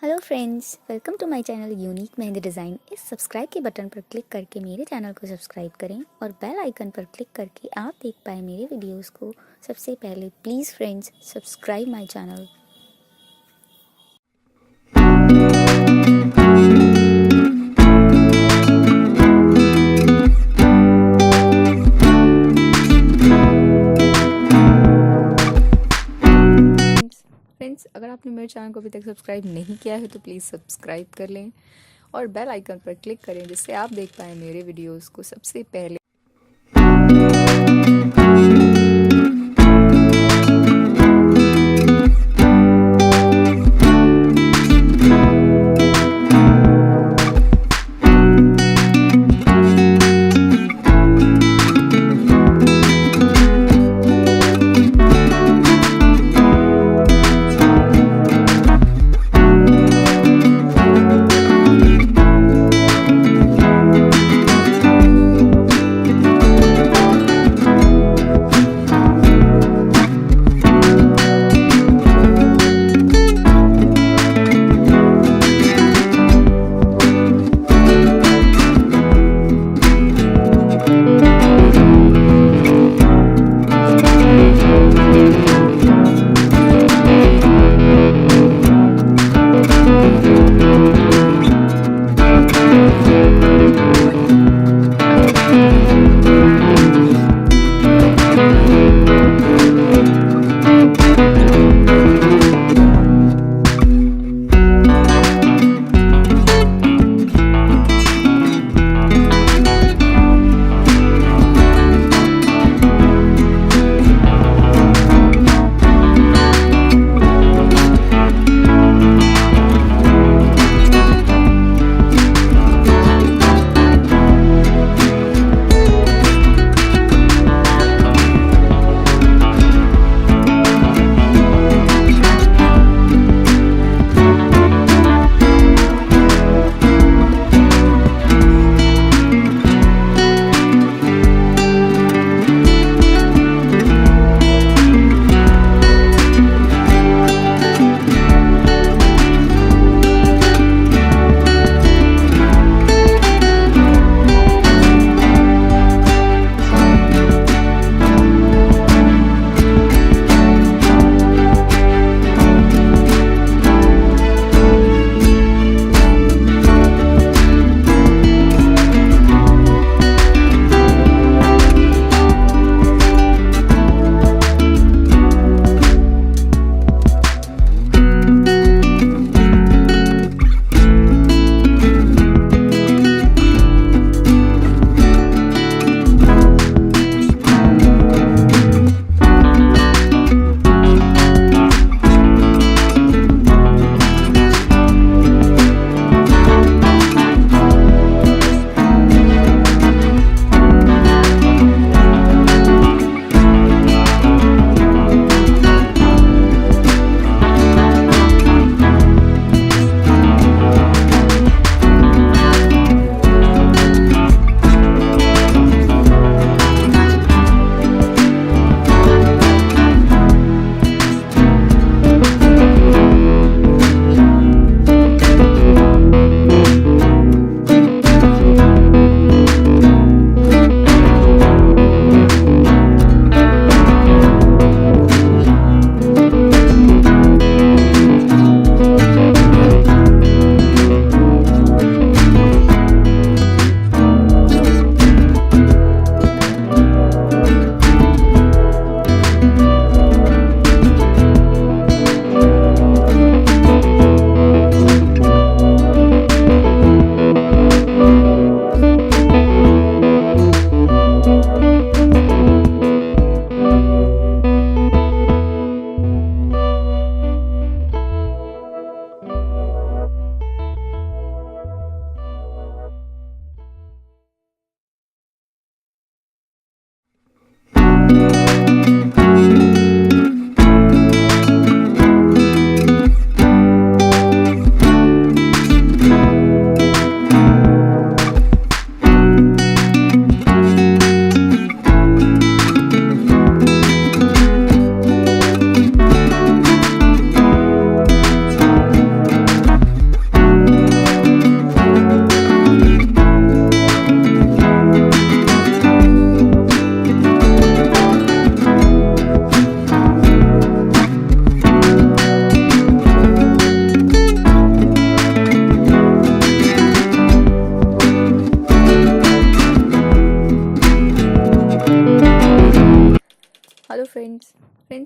Hello friends, welcome to my channel unique mehndi design. इस subscribe के button पर click करके मेरे चैनल को सब्सक्राइब करें और बेल आइकन पर क्लिक करके आप देख पाएँ मेरे वीडियोस को सबसे पहले। Please friends, subscribe my channel. Friends, अगर आपने मेरे चैनल को अभी तक सब्सक्राइब नहीं किया है तो प्लीज़ सब्सक्राइब कर लें और बेल आइकन पर क्लिक करें जिससे आप देख पाएँ मेरे वीडियोस को सबसे पहले।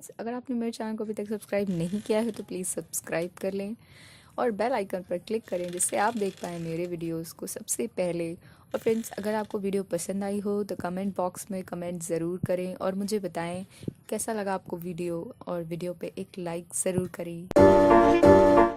फ्रेंड्स, अगर आपने मेरे चैनल को अभी तक सब्सक्राइब नहीं किया है तो प्लीज़ सब्सक्राइब कर लें और बेल आइकन पर क्लिक करें, जिससे आप देख पाएँ मेरे वीडियोस को सबसे पहले। और फ्रेंड्स, अगर आपको वीडियो पसंद आई हो तो कमेंट बॉक्स में कमेंट ज़रूर करें और मुझे बताएं कैसा लगा आपको वीडियो, और वीडियो पे एक लाइक ज़रूर करें।